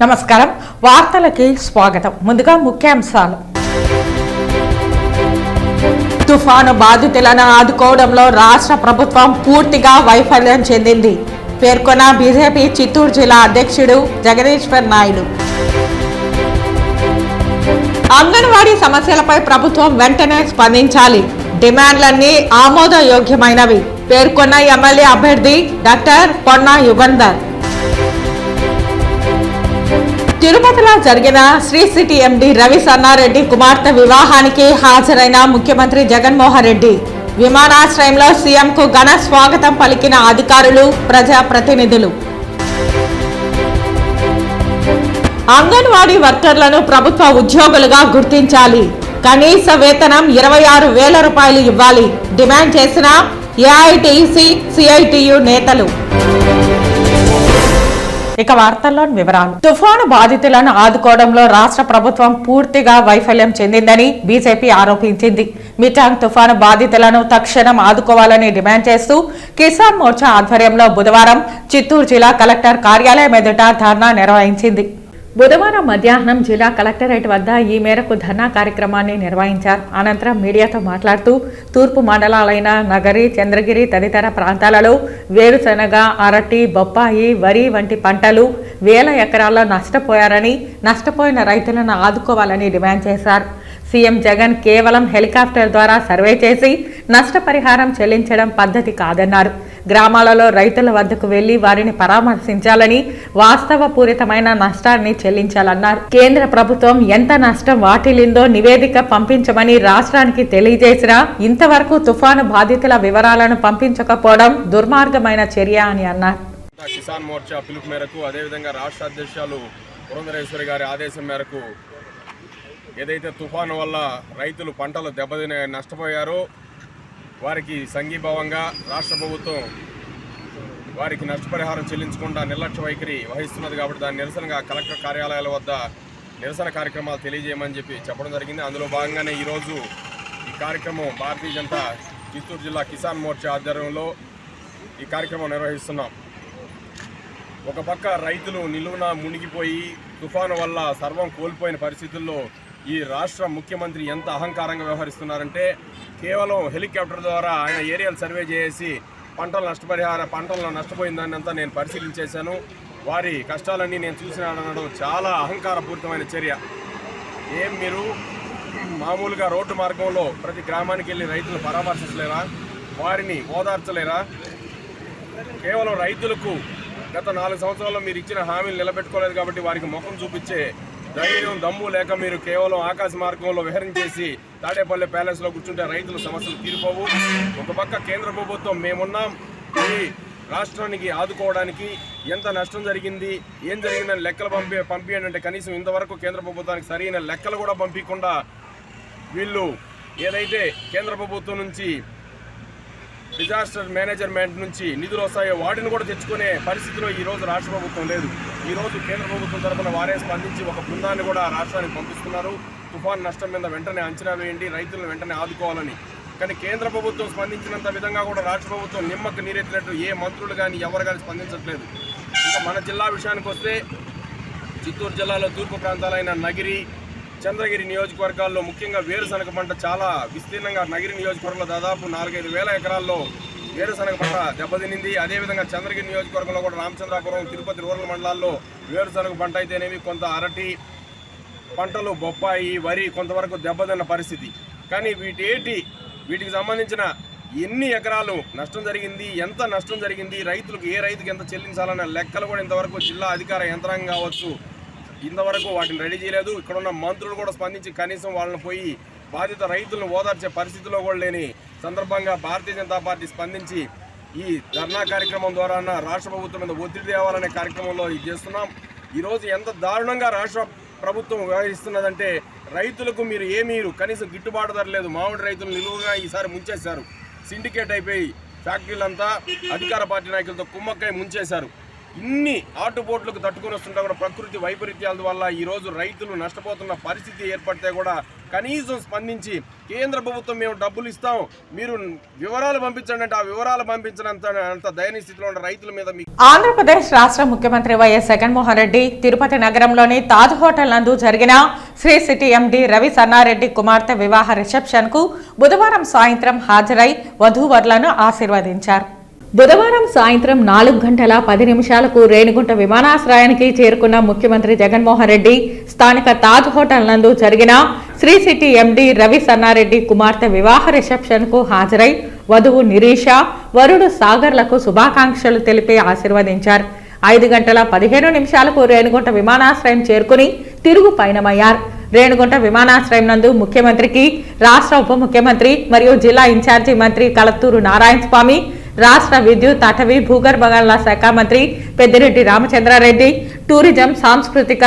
నమస్కారం వార్తలకి స్వాగతం. ముందుగా ముఖ్యాంశాలు. తుఫాను బాధితులను ఆదుకోవడంలో రాష్ట్ర ప్రభుత్వం పూర్తిగా వైఫల్యం చెందింది పేర్కొన్న బీజేపీ చిత్తూరు జిల్లా అధ్యక్షుడు జగదీశ్వర్ నాయుడు. అంగన్వాడీ సమస్యలపై ప్రభుత్వం వెంటనే స్పందించాలి, డిమాండ్లన్నీ ఆమోదయోగ్యమైనవి పేర్కొన్న ఎమ్మెల్యే అభ్యర్థి డాక్టర్ పొన్నా యుగంధర్. తిరుపతిలో జరిగిన శ్రీ సిటీ ఎండి రవి సన్నారెడ్డి కుమార్తె వివాహానికి హాజరైన ముఖ్యమంత్రి జగన్మోహన్ రెడ్డి. విమానాశ్రయంలో సీఎంకు ఘన స్వాగతం పలికిన అధికారులు, ప్రజాప్రతినిధులు. అంగన్వాడీ వర్కర్లను ప్రభుత్వ ఉద్యోగులుగా గుర్తించాలి, కనీస వేతనం 26,000 రూపాయలు ఇవ్వాలి డిమాండ్ చేసిన ఏఐటీసీ సిఐటియు నేతలు. ఇక వార్తల్లోని వివరాలు. తుఫాను బాధితులను ఆదుకోవడంలో రాష్ట్ర ప్రభుత్వం పూర్తిగా వైఫల్యం చెందిందని బీజేపీ ఆరోపించింది. మిటాంగ్ తుఫాను బాధితులను తక్షణం ఆదుకోవాలని డిమాండ్ చేస్తూ కిసాన్ మోర్చా ఆధ్వర్యంలో బుధవారం చిత్తూరు జిల్లా కలెక్టర్ కార్యాలయం ఎదుట ధర్నా నిర్వహించింది. బుధవారం మధ్యాహ్నం జిల్లా కలెక్టరేట్ వద్ద ఈ మేరకు ధర్నా కార్యక్రమాన్ని నిర్వహించారు. అనంతరం మీడియాతో మాట్లాడుతూ తూర్పు మండలాలైన నగరి, చంద్రగిరి తదితర ప్రాంతాలలో వేరుశనగ, అరటి, బొప్పాయి, వరి వంటి పంటలు వేల ఎకరాల్లో నష్టపోయారని, నష్టపోయిన రైతులను ఆదుకోవాలని డిమాండ్ చేశారు. సీఎం జగన్ కేవలం హెలికాప్టర్ ద్వారా సర్వే చేసి నష్టపరిహారం చెల్లించడం పద్ధతి కాదన్నారు. గ్రామాలలో రైతుల వద్దకు వెళ్లి వారిని పరామర్శించాలని, వాస్తవపూరితమైన నష్టాన్ని చెల్లించాలన్నారు. కేంద్ర ప్రభుత్వం ఎంత నష్టం వాటిల్లిందో నివేదిక పంపించమని రాష్ట్రానికి తెలియజేసినా ఇంతవరకు తుఫాను బాధితుల వివరాలను పంపించకపోవడం దుర్మార్గమైన చర్య అని అన్నారు. కిసాన్ మోర్చా పిలుపు మేరకు, అదేవిధంగా రాష్ట్ర అధ్యక్షులు పురంధరేశ్వరి గారి ఆదేశం మేరకు ఏదైతే తుఫాను వల్ల రైతులు పంటలు దెబ్బతిని నష్టపోయారో వారికి సంఘీభావంగా రాష్ట్ర ప్రభుత్వం వారికి నష్టపరిహారం చెల్లించకుండా నిర్లక్ష్య వైఖరి వహిస్తున్నది. కాబట్టి దాని నిరసనగా కలెక్టర్ కార్యాలయాల వద్ద నిరసన కార్యక్రమాలు తెలియజేయమని చెప్పడం జరిగింది. అందులో భాగంగానే ఈరోజు ఈ కార్యక్రమం భారతీయ జనతా చిత్తూరు జిల్లా కిసాన్ మోర్చా ఆధ్వర్యంలో ఈ కార్యక్రమం నిర్వహిస్తున్నాం. ఒక పక్క రైతులు నిలువున మునిగిపోయి తుఫాను వల్ల సర్వం కోల్పోయిన పరిస్థితుల్లో ఈ రాష్ట్ర ముఖ్యమంత్రి ఎంత అహంకారంగా వ్యవహరిస్తున్నారంటే కేవలం హెలికాప్టర్ ద్వారా ఆయన ఏరియల్ సర్వే చేసి పంటల్లో నష్టపోయిన దాన్ని అంతా నేను పరిశీలించేశాను, వారి కష్టాలన్నీ నేను చూసినానడం చాలా అహంకారపూరితమైన చర్య. మీరు మామూలుగా రోడ్డు మార్గంలో ప్రతి గ్రామానికి వెళ్ళి రైతులు పరామర్శించలేరా? వారిని ఓదార్చలేరా? కేవలం రైతులకు గత 4 సంవత్సరాల్లో మీరు ఇచ్చిన హామీలు నిలబెట్టుకోలేదు కాబట్టి వారికి ముఖం చూపించే ధైర్యం, దమ్ము లేక మీరు కేవలం ఆకాశ మార్గంలో విహరించేసి తాడేపల్లి ప్యాలెస్లో కూర్చుంటే రైతుల సమస్యలు తీరిపోవు. ఒక పక్క కేంద్ర ప్రభుత్వం మేమున్నాం, ఈ రాష్ట్రానికి ఆదుకోవడానికి ఎంత నష్టం జరిగింది, ఏం జరిగిందని లెక్కలు పంపియండి అంటే కనీసం ఇంతవరకు కేంద్ర ప్రభుత్వానికి సరైన లెక్కలు కూడా పంపించకుండా వీళ్ళు ఏదైతే కేంద్ర ప్రభుత్వం నుంచి డిజాస్టర్ మేనేజ్మెంట్ నుంచి నిధులు వస్తాయో వాటిని కూడా తెచ్చుకునే పరిస్థితిలో ఈరోజు రాష్ట్ర ప్రభుత్వం లేదు. ఈరోజు కేంద్ర ప్రభుత్వం తరఫున వారే స్పందించి ఒక బృందాన్ని కూడా రాష్ట్రానికి పంపిస్తున్నారు. తుఫాన్ నష్టం మీద వెంటనే అంచనా వేయండి, రైతులను వెంటనే ఆదుకోవాలని. కానీ కేంద్ర ప్రభుత్వం స్పందించినంత విధంగా కూడా రాష్ట్ర ప్రభుత్వం నిమ్మకు నీరెత్తినట్టు ఏ మంత్రులు కానీ ఎవరు కానీ స్పందించట్లేదు. ఇంకా మన జిల్లా విషయానికి వస్తే చిత్తూరు జిల్లాలో తూర్పు ప్రాంతాలైన నగిరి, చంద్రగిరి నియోజకవర్గాల్లో ముఖ్యంగా వేరుశనగ పంట చాలా విస్తీర్ణంగా నగిరి నియోజకవర్గంలో దాదాపు 4-5 వేల ఎకరాల్లో వేరుశనగ పంట దెబ్బతినింది. అదేవిధంగా చంద్రగిరి నియోజకవర్గంలో కూడా రామచంద్రాపురం, తిరుపతి రూరల్ మండలాల్లో వేరుశనగ పంట అయితేనేమి, కొంత అరటి పంటలు, బొప్పాయి, వరి కొంతవరకు దెబ్బతిన్న పరిస్థితి. కానీ వీటికి సంబంధించిన ఎన్ని ఎకరాలు నష్టం జరిగింది, ఎంత నష్టం జరిగింది, రైతులకు ఏ రైతుకి ఎంత చెల్లించాలన్న లెక్కలు కూడా ఇంతవరకు జిల్లా అధికార యంత్రాంగం కావచ్చు ఇంతవరకు వాటిని రెడీ చేయలేదు. ఇక్కడున్న మంత్రులు కూడా స్పందించి కనీసం వాళ్ళని పోయి బాధిత రైతులను ఓదార్చే పరిస్థితిలో కూడా లేని సందర్భంగా భారతీయ జనతా పార్టీ స్పందించి ఈ ధర్నా కార్యక్రమం ద్వారా రాష్ట్ర ప్రభుత్వం మీద ఒత్తిడి తేవాలనే కార్యక్రమంలో ఇది చేస్తున్నాం. ఈరోజు ఎంత దారుణంగా రాష్ట్ర ప్రభుత్వం వ్యవహరిస్తున్నదంటే రైతులకు మీరు కనీసం గిట్టుబాటు ధర లేదు. మామిడి రైతులు నిలువుగా ఈసారి ముంచేశారు. సిండికేట్ అయిపోయి ఫ్యాక్టరీలంతా అధికార పార్టీ నాయకులతో కుమ్మక్కై ముంచేశారు. ఇన్ని ఆటుపోట్లకు తట్టుకొని వస్తుంటే కూడా ప్రకృతి వైపరీత్యాల వల్ల ఈరోజు రైతులు నష్టపోతున్న పరిస్థితి ఏర్పడితే కూడా కనీసం స్పందించి కేంద్ర ప్రభుత్వం మేము డబ్బులు ఇస్తాం, మీరు వివరాలు పంపించండి అంటే ఆ వివరాలు పంపించినంత దయనీయ స్థితిలో ఉన్న రైతుల మీద. ఆంధ్రప్రదేశ్ రాష్ట్ర ముఖ్యమంత్రి వైఎస్ జగన్మోహన్ రెడ్డి తిరుపతి నగరంలోని తాజ్ హోటల్ నందు జరిగిన శ్రీ సిటీ ఎండి రవి సన్నారెడ్డి కుమార్తె వివాహ రిసెప్షన్ కు బుధవారం సాయంత్రం హాజరై వధూవరులను ఆశీర్వదించారు. బుధవారం సాయంత్రం 4:10 రేణిగుంట విమానాశ్రయానికి చేరుకున్న ముఖ్యమంత్రి జగన్మోహన్ రెడ్డి స్థానిక తాజ్ హోటల్ నందు జరిగిన శ్రీ సిటీ ఎండి రవి సన్నారెడ్డి కుమార్తె వివాహ రిసెప్షన్ కు హాజరై వధువు నిరీష, వరుడు సాగర్లకు శుభాకాంక్షలు తెలిపి ఆశీర్వదించారు. 5:15 రేణిగుంట విమానాశ్రయం చేరుకుని తిరుగు పయనమయ్యారు. రేణిగుంట విమానాశ్రయం నందు ముఖ్యమంత్రికి రాష్ట్ర ఉప ముఖ్యమంత్రి మరియు జిల్లా ఇన్ఛార్జి మంత్రి కలత్తూరు నారాయణ స్వామి, రాష్ట్ర విద్యుత్, అటవీ, భూగర్భ గనుల శాఖ మంత్రి పెద్దిరెడ్డి రామచంద్రారెడ్డి, టూరిజం, సాంస్కృతిక,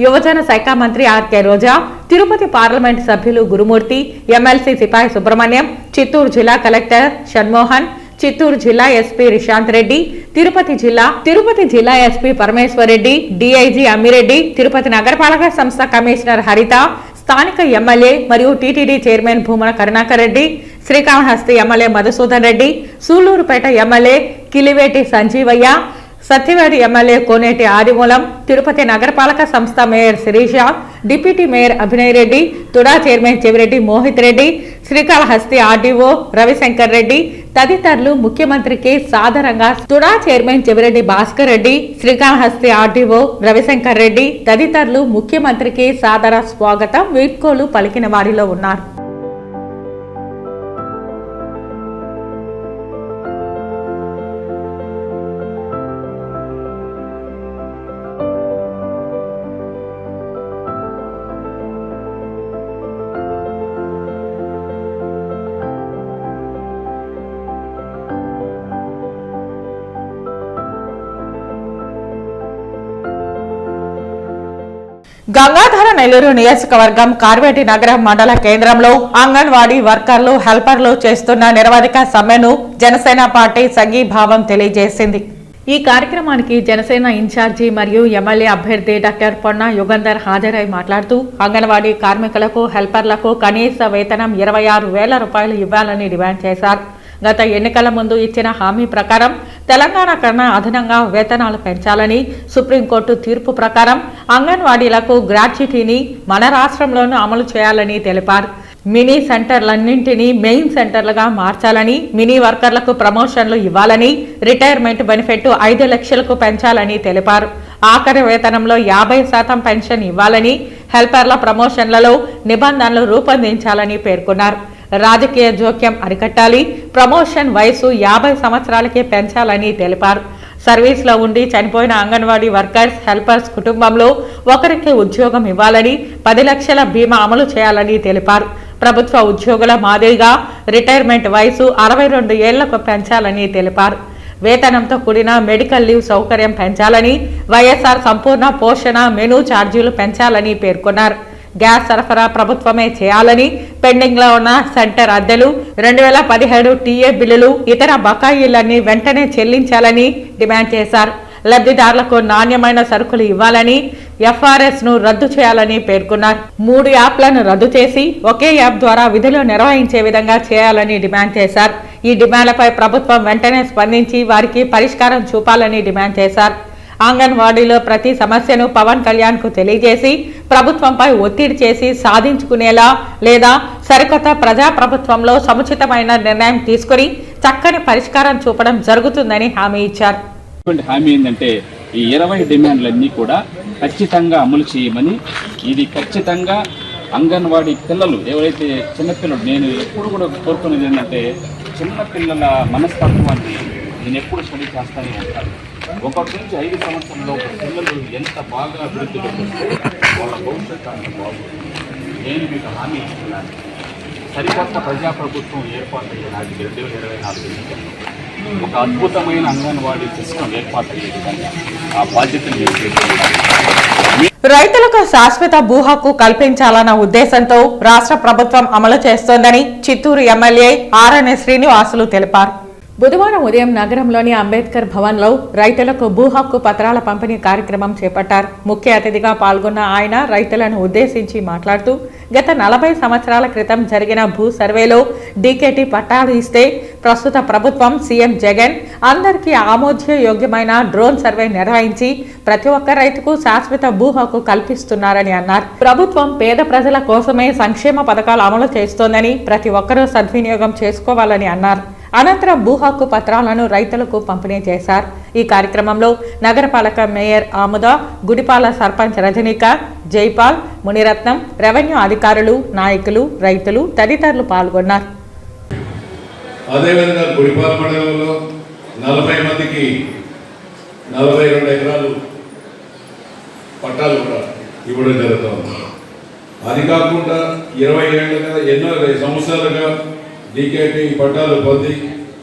యువజన శాఖ మంత్రి ఆర్కే రోజా, తిరుపతి పార్లమెంట్ సభ్యులు గురుమూర్తి, ఎమ్మెల్సీ సిపాయి సుబ్రహ్మణ్యం, చిత్తూరు జిల్లా కలెక్టర్ షణ్మోహన్, చిత్తూరు జిల్లా ఎస్పీ రిశాంత్ రెడ్డి, తిరుపతి జిల్లా ఎస్పీ పరమేశ్వర్ రెడ్డి, డీఐజీ అమ్మిరెడ్డి, తిరుపతి నగరపాలక సంస్థ కమిషనర్ హరిత, స్థానిక ఎమ్మెల్యే మరియు TTD chairman Bhumana Karunakar Reddy, Srikalahasti MLA Madhusudan Reddy, Sullurpeta MLA Kiliveti Sanjeevaiah, Satyavedu MLA Koneti Adimulam, Tirupati నగరపాలక సంస్థ mayor Sirisha, deputy mayor Abhinay Reddy, TUDA chairman Chevireddy Mohith Reddy, Srikalahasti RDO Ravishankar Reddy తదితరులు ముఖ్యమంత్రికి సాదరంగా తుడా చైర్మన్ చెవిరెడ్డి భాస్కర్ రెడ్డి, శ్రీకాళహస్తి ఆర్డీఓ రవిశంకర్ రెడ్డి తదితరులు ముఖ్యమంత్రికి సాదర స్వాగతం, వీడ్కోలు పలికిన వారిలో ఉన్నారు. గంగాధర నెల్లూరు నియోజకవర్గం కార్వేటి నగరం మండల కేంద్రంలో అంగన్వాడీ వర్కర్లు, హెల్పర్లు చేస్తున్న నిరవధిక సమ్మెను జనసేన పార్టీ సంఘీభావం తెలియజేసింది. ఈ కార్యక్రమానికి జనసేన ఇన్ఛార్జి మరియు ఎమ్మెల్యే అభ్యర్థి డాక్టర్ పొన్న యుగంధర్ హాజరై మాట్లాడుతూ అంగన్వాడీ కార్మికులకు, హెల్పర్లకు కనీస వేతనం 26,000 రూపాయలు ఇవ్వాలని డిమాండ్ చేశారు. గత ఎన్నికల ముందు ఇచ్చిన హామీ ప్రకారం తెలంగాణ కన్నా అదనంగా వేతనాలు పెంచాలని, సుప్రీంకోర్టు తీర్పు ప్రకారం అంగన్వాడీలకు గ్రాట్యుటీని మన రాష్ట్రంలోనూ అమలు చేయాలని తెలిపారు. మినీ సెంటర్లన్నింటినీ మెయిన్ సెంటర్లుగా మార్చాలని, మినీ వర్కర్లకు ప్రమోషన్లు ఇవ్వాలని, రిటైర్మెంట్ బెనిఫిట్ 5 లక్షలకు పెంచాలని తెలిపారు. ఆఖరి వేతనంలో 50% పెన్షన్ ఇవ్వాలని, హెల్పర్ల ప్రమోషన్లలో నిబంధనలు రూపొందించాలని పేర్కొన్నారు. రాజకీయ జోక్యం అరికట్టాలి, ప్రమోషన్ వయసు 50 సంవత్సరాలకే పెంచాలని తెలిపారు. సర్వీస్లో ఉండి చనిపోయిన అంగన్వాడీ వర్కర్స్, హెల్పర్స్ కుటుంబంలో ఒకరికి ఉద్యోగం ఇవ్వాలని, 10 లక్షల బీమా అమలు చేయాలని తెలిపారు. ప్రభుత్వ ఉద్యోగుల మాదిరిగా రిటైర్మెంట్ వయసు 62 ఏళ్లకు పెంచాలని తెలిపారు. వేతనంతో కూడిన మెడికల్ లీవ్ సౌకర్యం పెంచాలని, వైఎస్ఆర్ సంపూర్ణ పోషణ మెనూ ఛార్జీలు పెంచాలని పేర్కొన్నారు. గ్యాస్ సరఫరా ప్రభుత్వమే చేయాలని, పెండింగ్ లో ఉన్న సెంటర్ అద్దెలు, 2017 టీఏ బిల్లులు, ఇతర బకాయిలన్నీ వెంటనే చెల్లించాలని డిమాండ్ చేశారు. లబ్ధిదారులకు నాణ్యమైన సరుకులు ఇవ్వాలని, ఎఫ్ఆర్ఎస్ ను రద్దు చేయాలని పేర్కొన్నారు. 3 యాప్లను రద్దు చేసి ఒకే యాప్ ద్వారా విధులు నిర్వహించే విధంగా చేయాలని డిమాండ్ చేశారు. ఈ డిమాండ్లపై ప్రభుత్వం వెంటనే స్పందించి వారికి పరిష్కారం చూపాలని డిమాండ్ చేశారు. అంగన్వాడీలో ప్రతి సమస్యను పవన్ కళ్యాణ్ కు తెలియజేసి ప్రభుత్వంపై ఒత్తిడి చేసి సాధించుకునేలా లేదా సరికొత్త ప్రజాప్రభుత్వంలో సముచితమైన నిర్ణయం తీసుకుని చక్కని పరిష్కారం చూపడం జరుగుతుందని హామీ ఇచ్చారు. హామీ ఏంటంటే ఈ 20 డిమాండ్లన్నీ కూడా ఖచ్చితంగా అమలు చేయమని, ఇది ఖచ్చితంగా అంగన్వాడీ పిల్లలు ఎవరైతే చిన్నపిల్లలు, నేను ఎప్పుడు కూడా కోరుకునేది ఏంటంటే చిన్నపిల్లల మనస్తత్వాన్ని నేను ఎప్పుడు స్టడీ చేస్తానే ఉంటాను. 1 నుంచి 5 సంవత్సరంలో పిల్లలు ఎంత బాగా అభివృద్ధిలో వాళ్ళ భవిష్యత్తు అంత బాగుంది. నేను మీకు హామీ ఇస్తున్నాను, సరికొత్త ప్రజాప్రభుత్వం ఏర్పాటు అయ్యేది 2024 ఒక అద్భుతమైన అంగన్వాడీ సిస్టమ్ ఏర్పాటు అయ్యే విధంగా ఆ బాధ్యతను మీరు చేస్తున్నారు. రైతులకు శాశ్వత భూ హక్కు కల్పించాలన్న ఉద్దేశంతో రాష్ట్ర ప్రభుత్వం అమలు చేస్తోందని చిత్తూరు ఎమ్మెల్యే ఆర్ఎన్ఎస్ శ్రీనివాసులు తెలిపారు. బుధవారం ఉదయం నగరంలోని అంబేద్కర్ భవన్లో రైతులకు భూ హక్కు పత్రాల పంపిణీ కార్యక్రమం చేపట్టారు. ముఖ్య అతిథిగా పాల్గొన్న ఆయన రైతులను ఉద్దేశించి మాట్లాడుతూ గత 40 సంవత్సరాల క్రితం జరిగిన భూ సర్వేలో డీకేటీ పట్టాలు ఇస్తే ప్రస్తుత ప్రభుత్వం సీఎం జగన్ అందరికీ ఆమోదయోగ్యమైన డ్రోన్ సర్వే నిర్వహించి ప్రతి ఒక్క రైతుకు శాశ్వత భూ హక్కు కల్పిస్తున్నారని అన్నారు. ప్రభుత్వం పేద ప్రజల కోసమే సంక్షేమ పథకాలు అమలు చేస్తోందని ప్రతి ఒక్కరూ సద్వినియోగం చేసుకోవాలని అన్నారు. అనంతరం భూ హక్కు పత్రాలను రైతులకు పంపిణీ చేశారు. ఈ కార్యక్రమంలో నగరపాలక మేయర్ ఆముద, గుడిపాల సర్పంచ్ రజనీకాంత్, జైపాల్, మునిరత్నం, రెవెన్యూ అధికారులు, నాయకులు, రైతులు తదితరులు పాల్గొన్నారు. అదేవిధంగా గుడిపాల మండలంలో 40 మందికి 42 ఎకరాలు పట్టాలు కూడా ఇవ్వడం జరుగుతుంది. అది కాకుండా 20 ఏళ్ళుగా ఎన్నో సంవత్సరాలుగా డీకేటీ పట్టాలు పొంది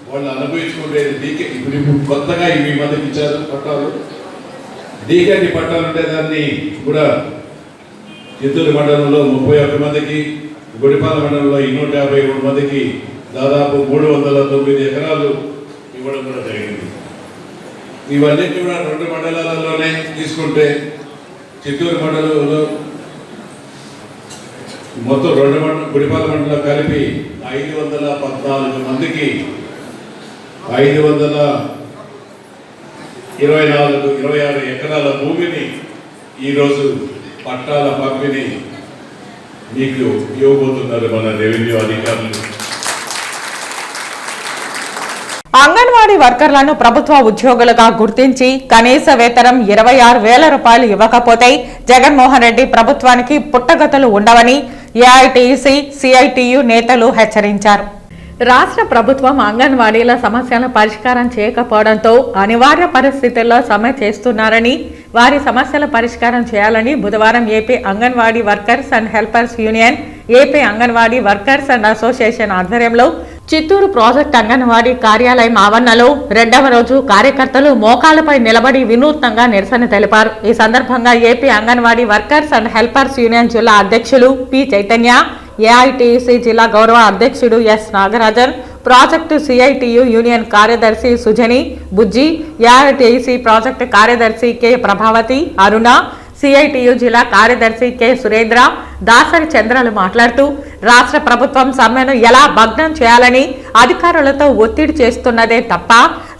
వాళ్ళు అనుభవించుకుంటే ఇప్పుడు కొత్తగా ఈ మందికి ఇచ్చారు పట్టాలు. డీకేటీ పట్టాలు ఉంటే దాన్ని కూడా చిత్తూరు మండలంలో 31 మందికి, గుడిపాల మండలంలో 253 మందికి దాదాపు 309 ఎకరాలు ఇవ్వడం కూడా జరిగింది. ఇవన్నీ కూడా 2 మండలాలలోనే తీసుకుంటే చిత్తూరు మండలంలో మొత్తం 2 గుడిపాల మండలం కలిపి 514 మందికి 526 ఎకరాల భూమిని ఈరోజు పట్టాల పంపిణీ మీకు ఇవ్వబోతున్నారు మన రెవెన్యూ అధికారులు. అంగన్వాడీ వర్కర్లను ప్రభుత్వ ఉద్యోగులుగా గుర్తించి కనీస వేతనం 26,000 రూపాయలు ఇవ్వకపోతే జగన్మోహన్ రెడ్డి ప్రభుత్వానికి పుట్టగతులు ఉండవని ఏఐటీసీ, సిఐటియు నేతలు హెచ్చరించారు. రాష్ట్ర ప్రభుత్వం అంగన్వాడీల సమస్యలను పరిష్కారం చేయకపోవడంతో అనివార్య పరిస్థితుల్లో సమ్మె చేస్తున్నారని, వారి సమస్యల పరిష్కారం చేయాలని బుధవారం AP anganwadi workers and helpers union, AP anganwadi workers and association ఆధ్వర్యంలో చిత్తూరు ప్రాజెక్ట్ అంగన్వాడీ కార్యాలయం ఆవరణలో 2వ రోజు కార్యకర్తలు మోకాళ్లపై నిలబడి వినూత్నంగా నిరసన తెలిపారు. ఈ సందర్భంగా AP anganwadi workers and helpers union జిల్లా అధ్యక్షులు పి చైతన్య, ఏఐటీసీ జిల్లా గౌరవ అధ్యక్షుడు S Nagarajan, project CITU union కార్యదర్శి సుజని, బుజ్జి, ఏఐటీసీ ప్రాజెక్టు కార్యదర్శి కె ప్రభావతి, అరుణ, సిఐటియు జిల్లా కార్యదర్శి కె సురేంద్ర, దాసరి చంద్రలు మాట్లాడుతూ రాష్ట్ర ప్రభుత్వం సమ్మెను ఎలా భగ్నం చేయాలని అధికారులతో ఒత్తిడి చేస్తున్నదే తప్ప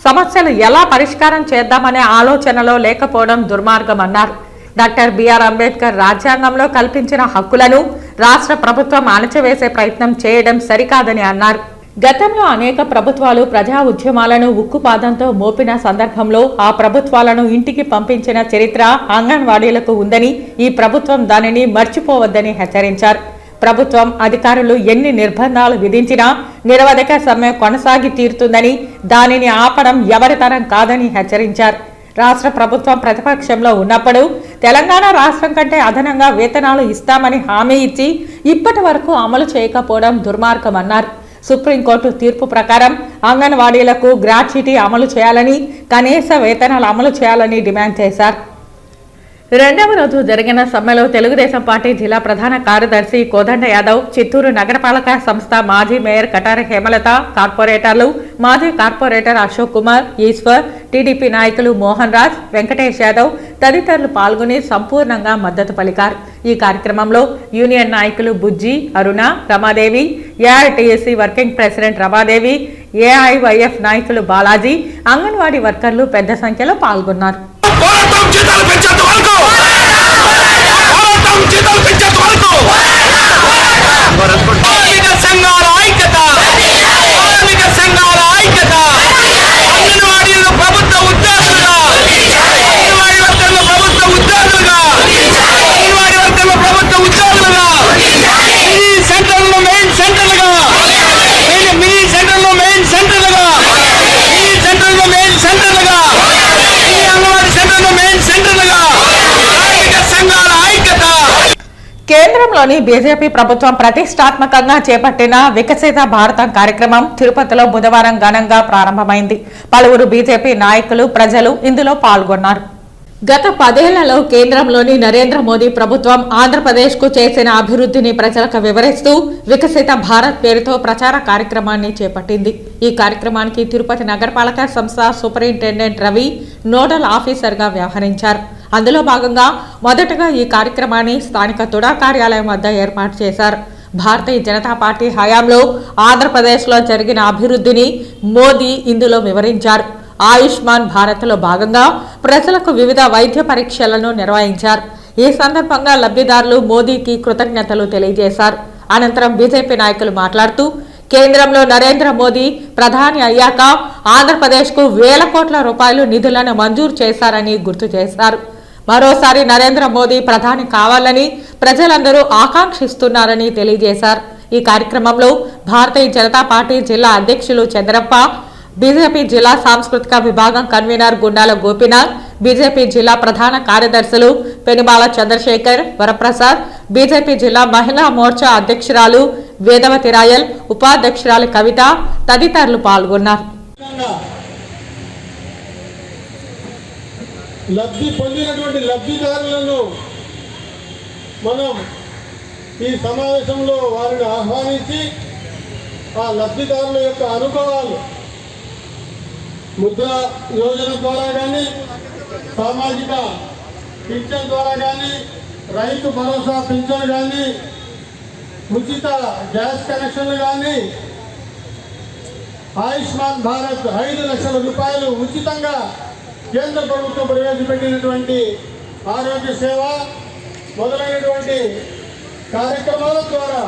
సమస్యలు ఎలా పరిష్కారం చేద్దామనే ఆలోచనలో లేకపోవడం దుర్మార్గమన్నారు. డాక్టర్ బిఆర్ అంబేద్కర్ రాజ్యాంగంలో కల్పించిన హక్కులను రాష్ట్ర ప్రభుత్వం అణచివేసే ప్రయత్నం చేయడం సరికాదని అన్నారు. గతంలో అనేక ప్రభుత్వాలు ప్రజా ఉద్యమాలను ఉక్కుపాదంతో మోపిన సందర్భంలో ఆ ప్రభుత్వాలను ఇంటికి పంపించిన చరిత్ర అంగన్వాడీలకు ఉందని, ఈ ప్రభుత్వం దానిని మర్చిపోవద్దని హెచ్చరించారు. ప్రభుత్వం అధికారులు ఎన్ని నిర్బంధాలు విధించినా నిరవధిక సమ్మె కొనసాగి తీరుతుందని, దానిని ఆపడం ఎవరి తరం కాదని హెచ్చరించారు. రాష్ట్ర ప్రభుత్వం ప్రతిపక్షంలో ఉన్నప్పుడు తెలంగాణ రాష్ట్రం కంటే అదనంగా వేతనాలు ఇస్తామని హామీ ఇచ్చి ఇప్పటి వరకు అమలు చేయకపోవడం దుర్మార్గమన్నారు. సుప్రీంకోర్టు తీర్పు ప్రకారం అంగన్వాడీలకు గ్రాట్యుటీ అమలు చేయాలని, కనీస వేతనాలు అమలు చేయాలని డిమాండ్ చేశారు. 2వ రోజు జరిగిన సమ్మెలో తెలుగుదేశం పార్టీ జిల్లా ప్రధాన కార్యదర్శి కోదండ యాదవ్, చిత్తూరు నగరపాలక సంస్థ మాజీ మేయర్ కటారి హేమలత, కార్పొరేటర్లు, మాజీ కార్పొరేటర్ అశోక్ కుమార్, ఈశ్వర్, టీడీపీ నాయకులు మోహన్ రాజ్, వెంకటేష్ యాదవ్ తదితరులు పాల్గొని సంపూర్ణంగా మద్దతు పలికారు. ఈ కార్యక్రమంలో యూనియన్ నాయకులు Bujji, Aruna, Ramadevi, AITSC working president Ramadevi, AIYF నాయకులు బాలాజీ, అంగన్వాడీ వర్కర్లు పెద్ద సంఖ్యలో పాల్గొన్నారు. కేంద్రంలోని బీజేపీ ప్రభుత్వం ప్రతిష్టాత్మకంగా చేపట్టిన వికసిత భారతం కార్యక్రమం తిరుపతిలో బుధవారం ఘనంగా ప్రారంభమైంది. పలువురు బీజేపీ నాయకులు, ప్రజలు ఇందులో పాల్గొన్నారు. గత 10 ఏళ్లలో కేంద్రంలోని నరేంద్ర మోదీ ప్రభుత్వం ఆంధ్రప్రదేశ్కు చేసిన అభివృద్ధిని ప్రజలకు వివరిస్తూ వికసిత భారత్ పేరుతో ప్రచార కార్యక్రమాన్ని చేపట్టింది. ఈ కార్యక్రమానికి తిరుపతి నగరపాలక సంస్థ సూపరింటెండెంట్ రవి నోడల్ ఆఫీసర్గా వ్యవహరించారు. అందులో భాగంగా మొదటగా ఈ కార్యక్రమాన్ని స్థానిక తుడా కార్యాలయం వద్ద ఏర్పాటు చేశారు. భారతీయ జనతా పార్టీ హయాంలో ఆంధ్రప్రదేశ్లో జరిగిన అభివృద్ధిని మోదీ ఇందులో వివరించారు. ఆయుష్మాన్ భారత్లో భాగంగా ప్రజలకు వివిధ వైద్య పరీక్షలను నిర్వహించారు. ఈ సందర్భంగా లబ్ధిదారులు మోదీకి కృతజ్ఞతలు తెలియజేశారు. అనంతరం బీజేపీ నాయకులు మాట్లాడుతూ కేంద్రంలో నరేంద్ర మోదీ ప్రధాని అయ్యాక ఆంధ్రప్రదేశ్కు వేల కోట్ల రూపాయలు నిధులను మంజూరు చేశారని గుర్తు చేశారు. మరోసారి నరేంద్ర మోదీ ప్రధాని కావాలని ప్రజలందరూ ఆకాంక్షిస్తున్నారని తెలియజేశారు. ఈ కార్యక్రమంలో భారతీయ జనతా పార్టీ జిల్లా అధ్యక్షులు చంద్రప్ప, బీజేపీ జిల్లా సాంస్కృతిక విభాగం కన్వీనర్ గుండాల గోపీనాథ్, బీజేపీ జిల్లా ప్రధాన కార్యదర్శులు పెనుమాల చంద్రశేఖర్, వరప్రసాద్, బీజేపీ జిల్లా మహిళా మోర్చా అధ్యక్షురాలు వేదవతి రాయల్, ఉపాధ్యక్షురాలు కవిత తదితరులు పాల్గొన్నారు. లబ్ధి పొందినటువంటి లబ్ధిదారులను మనం ఈ సమావేశంలో వారిని ఆహ్వానించి ఆ లబ్ధిదారుల యొక్క అనుభవాలు ముద్ర యోజన ద్వారా కానీ, సామాజిక పింఛన్ ద్వారా కానీ, రైతు భరోసా పింఛన్ కానీ, ఉచిత గ్యాస్ కనెక్షన్లు కానీ, ఆయుష్మాన్ భారత్ 5 లక్షల రూపాయలు ఉచితంగా కేంద్ర ప్రభుత్వం ప్రవేశపెట్టినటువంటి ఆరోగ్య సేవ మొదలైనటువంటి కార్యక్రమాల ద్వారా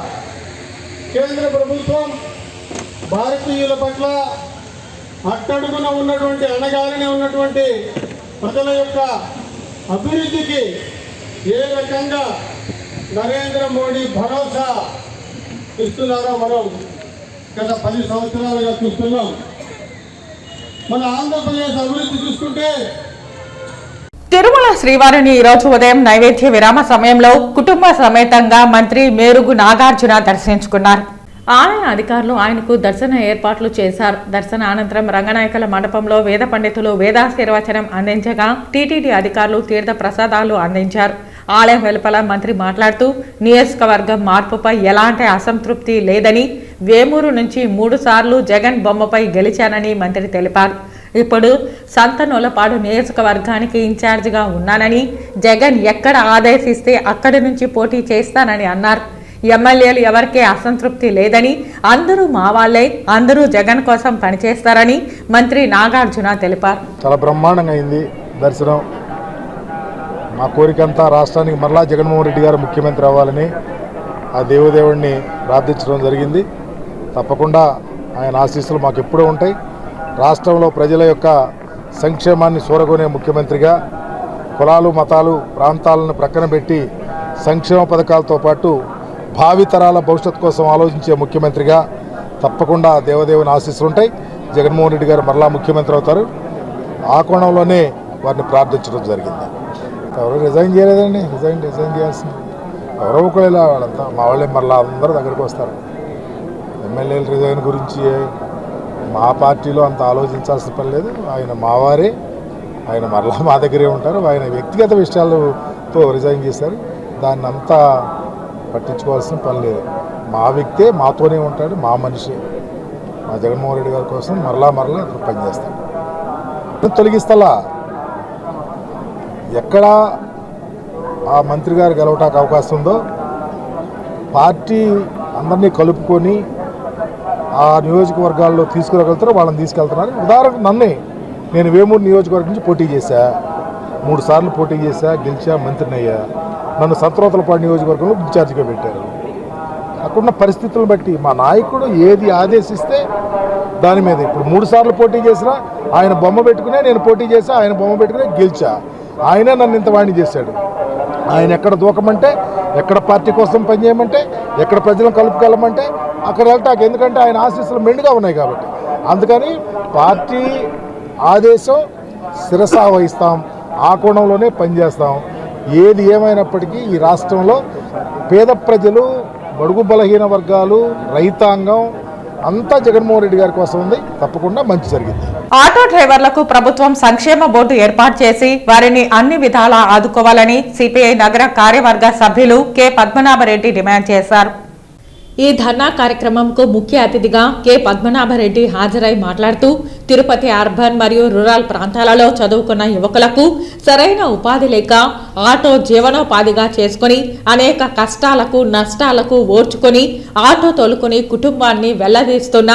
కేంద్ర ప్రభుత్వం భారతీయుల పట్ల అట్టడుగున ఉన్నటువంటి అణగారిన ఉన్నటువంటి ప్రజల యొక్క అభివృద్ధికి ఏ రకంగా నరేంద్ర మోడీ భరోసా ఇస్తున్నారో మనం గత 10 సంవత్సరాలుగా చూస్తున్నాం. మన ఆంధ్రప్రదేశ్ అభివృద్ధి చూసుకుంటే తిరుమల శ్రీవారిని ఈరోజు ఉదయం నైవేద్య విరామ సమయంలో కుటుంబ సమేతంగా మంత్రి మేరుగు నాగార్జున దర్శించుకున్నారు. ఆలయ అధికారులు ఆయనకు దర్శన ఏర్పాట్లు చేశారు. దర్శన అనంతరం రంగనాయకుల మండపంలో వేద పండితులు వేదాశీర్వచనం అందించగా టీటీడీ అధికారులు తీర్థ ప్రసాదాలు అందించారు. ఆలయం వెలుపల మంత్రి మాట్లాడుతూ నియోజకవర్గం మార్పుపై ఎలాంటి అసంతృప్తి లేదని, వేమూరు నుంచి 3 సార్లు జగన్ బొమ్మపై గెలిచానని మంత్రి తెలిపారు. ఇప్పుడు సంతనూలపాడు నియోజకవర్గానికి ఇన్ఛార్జిగా ఉన్నానని, జగన్ ఎక్కడ ఆదేశిస్తే అక్కడి నుంచి పోటీ చేస్తానని అన్నారు. ఎమ్మెల్యేలు ఎవరికీ అసంతృప్తి లేదని, అందరూ మా వాళ్లే, అందరూ జగన్ కోసం పనిచేస్తారని మంత్రి నాగార్జున తెలిపారు. చాలా బ్రహ్మాండంగా అయింది దర్శనం. మా కోరికంతా రాష్ట్రానికి మరలా జగన్మోహన్ రెడ్డి గారు ముఖ్యమంత్రి అవ్వాలని ఆ దేవదేవుడిని ప్రార్థించడం జరిగింది. తప్పకుండా ఆయన ఆశీస్సులు మాకు ఎప్పుడూ ఉంటాయి. రాష్ట్రంలో ప్రజల యొక్క సంక్షేమాన్ని చూరగొనే ముఖ్యమంత్రిగా, కులాలు మతాలు ప్రాంతాలను ప్రక్కన పెట్టి సంక్షేమ పథకాలతో పాటు భావితరాల భవిష్యత్తు కోసం ఆలోచించే ముఖ్యమంత్రిగా తప్పకుండా దేవదేవుని ఆశీస్సులు ఉంటాయి. జగన్మోహన్ రెడ్డి గారు మరలా ముఖ్యమంత్రి అవుతారు. ఆ కోణంలోనే వారిని ప్రార్థించడం జరిగింది. ఎవరు రిజైన్ చేయలేదండి. రిజైన్ చేయాల్సింది ఎవరో ఒకవేళ వాళ్ళంతా మా వాళ్ళే మరలా అందరూ దగ్గరికి వస్తారు. ఎమ్మెల్యేల రిజైన్ గురించి మా పార్టీలో అంత ఆలోచించాల్సిన పని లేదు. ఆయన మావారే, ఆయన మరలా మా దగ్గరే ఉంటారు. ఆయన వ్యక్తిగత విషయాలతో రిజైన్ చేశారు. దాన్ని అంతా పట్టించుకోవాల్సిన పని లేదు. మా వ్యక్తే మాతోనే ఉంటాడు, మా మనిషి. మా జగన్మోహన్ రెడ్డి గారి కోసం మరలా పనిచేస్తాడు. తొలగిస్తలా ఎక్కడ ఆ మంత్రి గారు గెలవటానికి అవకాశం ఉందో పార్టీ అందరినీ కలుపుకొని ఆ నియోజకవర్గాల్లో తీసుకురాగలుగుతారో వాళ్ళని తీసుకెళ్తున్నారు. ఉదాహరణకు నేను వేమూరు నియోజకవర్గం నుంచి పోటీ చేశా, 3 సార్లు పోటీ చేశా, గెలిచా, మంత్రిని అయ్యా. నన్ను సంతనూతలపాడు నియోజకవర్గంలో ఇన్ఛార్జిగా పెట్టారు. అక్కడున్న పరిస్థితులను బట్టి మా నాయకుడు ఏది ఆదేశిస్తే దాని మీద ఇప్పుడు 3 సార్లు పోటీ చేసినా ఆయన బొమ్మ పెట్టుకునే నేను పోటీ చేశా, ఆయన బొమ్మ పెట్టుకునే గెలిచా. ఆయనే నన్ను ఇంత వాణి చేశాడు. ఆయన ఎక్కడ దూకమంటే, ఎక్కడ పార్టీ కోసం పనిచేయమంటే, ఎక్కడ ప్రజలను కలుపుకెళ్ళమంటే అక్కడ వెళ్తాకు. ఎందుకంటే ఆయన ఆశీస్సులు మెండుగా ఉన్నాయి కాబట్టి. అందుకని పార్టీ ఆదేశం శిరసా వహిస్తాం, ఆ కోణంలోనే పనిచేస్తాం. ఏది ఏమైనప్పటికీ ఈ రాష్ట్రంలో పేద ప్రజలు, బడుగు బలహీన వర్గాలు, రైతాంగం అంతా జగన్మోహన్ రెడ్డి గారి కోసం ఉంది. తప్పకుండా మంచి జరిగింది. ఆటో డ్రైవర్లకు ప్రభుత్వం సంక్షేమ బోర్డు ఏర్పాటు చేసి వారిని అన్ని విధాలా ఆదుకోవాలని సిపిఐ నగర కార్యవర్గ సభ్యులు కె పద్మనాభరెడ్డి డిమాండ్ చేశారు. ఈ ధర్నా కార్యక్రమంకు ముఖ్య అతిథిగా కె పద్మనాభరెడ్డి హాజరై మాట్లాడుతూ తిరుపతి అర్బన్ మరియు రూరల్ ప్రాంతాలలో చదువుకున్న యువకులకు సరైన ఉపాధి లేక ఆటో జీవనోపాధిగా చేసుకుని అనేక కష్టాలకు నష్టాలకు ఓర్చుకొని ఆటో తోలుకుని కుటుంబాన్ని వెళ్లదీస్తున్న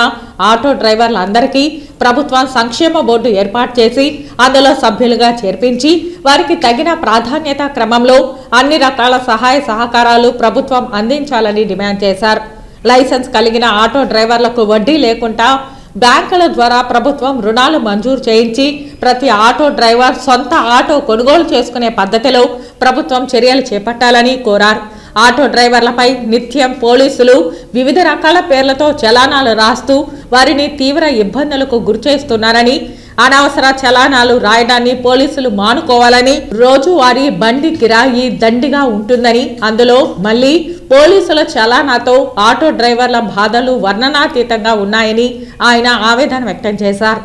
ఆటో డ్రైవర్లందరికీ ప్రభుత్వం సంక్షేమ బోర్డు ఏర్పాటు చేసి అందులో సభ్యులుగా చేర్పించి వారికి తగిన ప్రాధాన్యత క్రమంలో అన్ని రకాల సహాయ సహకారాలు ప్రభుత్వం అందించాలని డిమాండ్ చేశారు. లైసెన్స్ కలిగిన ఆటో డ్రైవర్లకు వడ్డీ లేకుండా బ్యాంకుల ద్వారా ప్రభుత్వం రుణాలు మంజూరు చేయించి ప్రతి ఆటో డ్రైవర్ సొంత ఆటో కొనుగోలు చేసుకునే పద్ధతిలో ప్రభుత్వం చర్యలు చేపట్టాలని కోరారు. ఆటో డ్రైవర్లపై నిత్యం పోలీసులు వివిధ రకాల పేర్లతో చలానాలు రాస్తూ వారిని తీవ్ర ఇబ్బందులకు గురిచేస్తున్నారని, అనవసర చలానాలు రాయడాన్ని పోలీసులు మానుకోవాలని, రోజువారీ బండి కిరాయి దండిగా ఉంటుందని, అందులో మళ్లీ పోలీసుల చలానాతో ఆటో డ్రైవర్ల బాధలు వర్ణనాతీతంగా ఉన్నాయని ఆయన ఆవేదన వ్యక్తం చేశారు.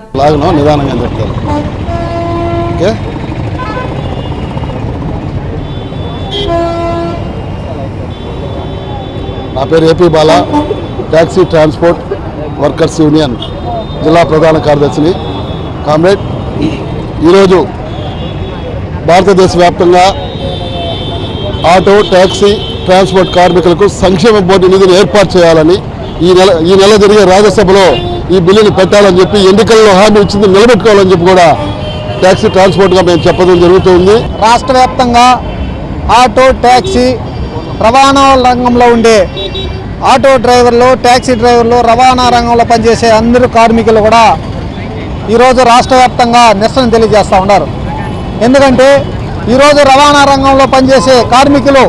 నా పేరు AP Bala, taxi transport workers union జిల్లా ప్రధాన కార్యదర్శిని. కామ్రేడ్, ఈరోజు భారతదేశ వ్యాప్తంగా ఆటో ట్యాక్సీ ట్రాన్స్పోర్ట్ కార్మికులకు సంక్షేమ బోర్డు నిధిని ఏర్పాటు చేయాలని ఈ నెల జరిగే రాజ్యసభలో ఈ బిల్లుని పెట్టాలని చెప్పి ఎన్నికల్లో హామీ ఇచ్చింది నిలబెట్టుకోవాలని చెప్పి కూడా ట్యాక్సీ ట్రాన్స్పోర్ట్గా మేము చెప్పడం జరుగుతుంది. రాష్ట్ర వ్యాప్తంగా ఆటో ట్యాక్సీ రవాణా రంగంలో ఉండే ఆటో డ్రైవర్లు, ట్యాక్సీ డ్రైవర్లు, రవాణా రంగంలో పనిచేసే అందరూ కార్మికులు కూడా ఈరోజు రాష్ట్ర వ్యాప్తంగా నిరసన తెలియజేస్తూ ఉన్నారు. ఎందుకంటే ఈరోజు రవాణా రంగంలో పనిచేసే కార్మికులు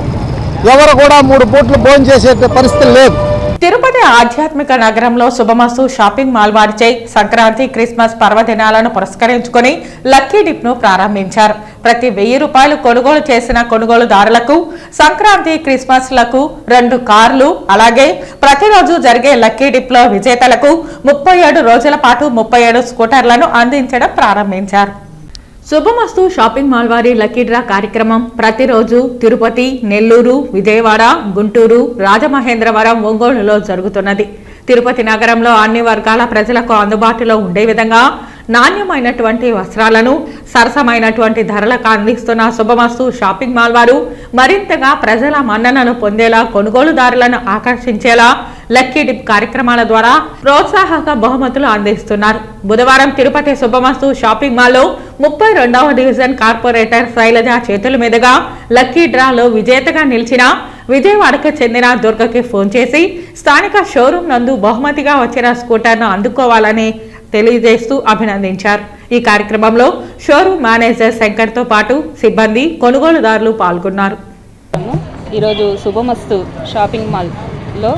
ఎవరు కూడా 3 పూట్లు భోజనం చేసే పరిస్థితి లేదు. తిరుపతి ఆధ్యాత్మిక నగరంలో శుభమస్తు షాపింగ్ మాల్ వారిచే సంక్రాంతి, క్రిస్మస్ పర్వదినాలను పురస్కరించుకుని లక్కీ డిప్ ను ప్రారంభించారు. ప్రతి 1000 రూపాయలు కొనుగోలు చేసిన కొనుగోలుదారులకు సంక్రాంతి, క్రిస్మస్ లకు 2 కార్లు, అలాగే ప్రతిరోజు జరిగే లక్కీ డిప్ లో విజేతలకు 37 రోజుల పాటు 37 స్కూటర్లను అందించడం ప్రారంభించారు. శుభమస్తు షాపింగ్ మాల్ వారి లక్కీ డ్రా కార్యక్రమం ప్రతిరోజు తిరుపతి, నెల్లూరు, విజయవాడ, గుంటూరు, రాజమహేంద్రవరం, ఒంగోలులో జరుగుతున్నది. తిరుపతి నగరంలో అన్ని వర్గాల ప్రజలకు అందుబాటులో ఉండే విధంగా నాణ్యమైనటువంటి వస్త్రాలను సరసమైనటువంటి ధరలకు అందిస్తున్న శుభమస్తు షాపింగ్ మాల్ వారు మరింతగా ప్రజల మన్ననను పొందేలా, కొనుగోలుదారులను ఆకర్షించేలా లక్కీ డిప్ కార్యక్రమాల ద్వారా ప్రోత్సాహక బహుమతులు అందిస్తున్నారు. బుధవారం తిరుపతి శుభమస్తు షాపింగ్ మాల్లో 32వ డివిజన్ కార్పొరేటర్ శైలజ చేతుల మీదుగా లక్కీ డ్రాలో విజేతగా నిలిచిన విజయవాడకు చెందిన దుర్గకి ఫోన్ చేసి స్థానిక షోరూం నందు బహుమతిగా వచ్చిన స్కూటర్ను అందుకోవాలని తెలియజేస్తూ అభినందించారు. ఈ కార్యక్రమంలో షోరూం మేనేజర్ శంకర్తో పాటు సిబ్బంది, కొనుగోలుదారులు పాల్గొన్నారు. ఈరోజు శుభమస్తు షాపింగ్ మాల్లో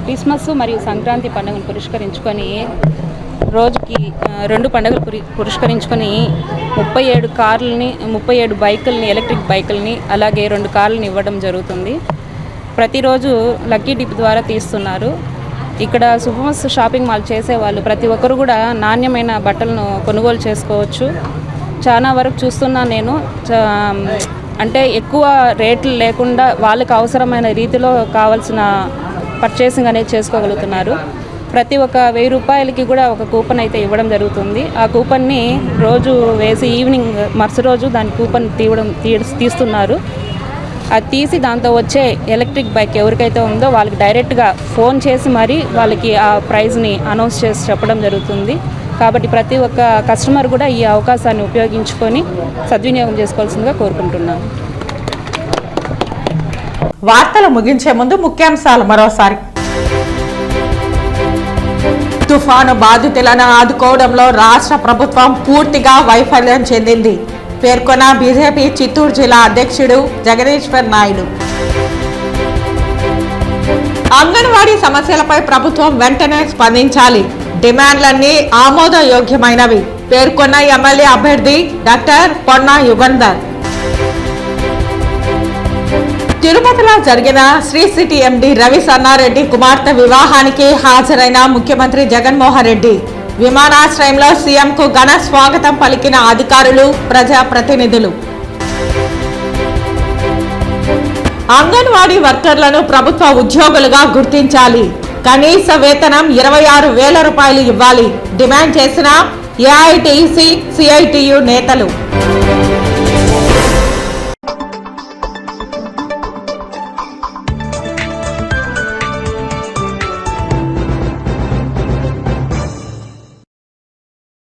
క్రిస్మస్ మరియు సంక్రాంతి పండుగను పురస్కరించుకొని రోజుకి 2 పండుగలు పురస్కరించుకొని 37 కార్లని, 37 బైకుల్ని, ఎలక్ట్రిక్ బైకుల్ని, అలాగే 2 కార్లని ఇవ్వడం జరుగుతుంది. ప్రతిరోజు లక్కీ డిప్ ద్వారా తీస్తున్నారు. ఇక్కడ శుభమస్తు షాపింగ్ మాల్ చేసేవాళ్ళు ప్రతి ఒక్కరు కూడా నాణ్యమైన బట్టలను కొనుగోలు చేసుకోవచ్చు. చాలా వరకు చూస్తున్నాను నేను, అంటే ఎక్కువ రేట్లు లేకుండా వాళ్ళకి అవసరమైన రీతిలో కావాల్సిన పర్చేసింగ్ అనేది చేసుకోగలుగుతున్నారు. ప్రతి ఒక్క 1000 రూపాయలకి కూడా ఒక కూపన్ అయితే ఇవ్వడం జరుగుతుంది. ఆ కూపన్ని రోజు వేసి ఈవినింగ్ మరుసటి రోజు దాని కూపన్ తీస్తున్నారు. అది తీసి దాంతో వచ్చే ఎలక్ట్రిక్ బైక్ ఎవరికైతే ఉందో వాళ్ళకి డైరెక్ట్గా ఫోన్ చేసి మరీ వాళ్ళకి ఆ ప్రైజ్ని అనౌన్స్ చేసి చెప్పడం జరుగుతుంది. కాబట్టి ప్రతి ఒక్క కస్టమర్ కూడా ఈ అవకాశాన్ని ఉపయోగించుకొని సద్వినియోగం చేసుకోవాల్సిందిగా కోరుకుంటున్నాను. వార్తలు ముగించే ముందు ముఖ్యాంశాలు మరోసారి. తుఫాను బాధితులను ఆదుకోవడంలో రాష్ట్ర ప్రభుత్వం పూర్తిగా వైఫల్యం చెందింది పేర్కొన్న బీజేపీ చిత్తూరు జిల్లా అధ్యక్షుడు జగదీశ్వర్ నాయుడు. అంగన్వాడీ సమస్యలపై ప్రభుత్వం వెంటనే స్పందించాలి, డిమాండ్లన్నీ ఆమోదయోగ్యమైనవి పేర్కొన్న ఎమ్మెల్యే అభ్యర్థి డాక్టర్ పొన్నా యుగంధర్. తిరుపతిలో జరిగిన శ్రీ సిటీ ఎండి రవి సన్నారెడ్డి కుమార్తె వివాహానికి హాజరైన ముఖ్యమంత్రి జగన్మోహన్ రెడ్డి విమానాశ్రయంలో సీఎంకు ఘన స్వాగతం పలికిన అధికారులు, ప్రజాప్రతినిధులు. అంగన్వాడీ వర్కర్లను ప్రభుత్వ ఉద్యోగులుగా గుర్తించాలి. కనీస వేతనం 26,000 రూపాయలు ఇవ్వాలి డిమాండ్ చేసిన ఏఐటీసీ, సిఐటియు నేతలు.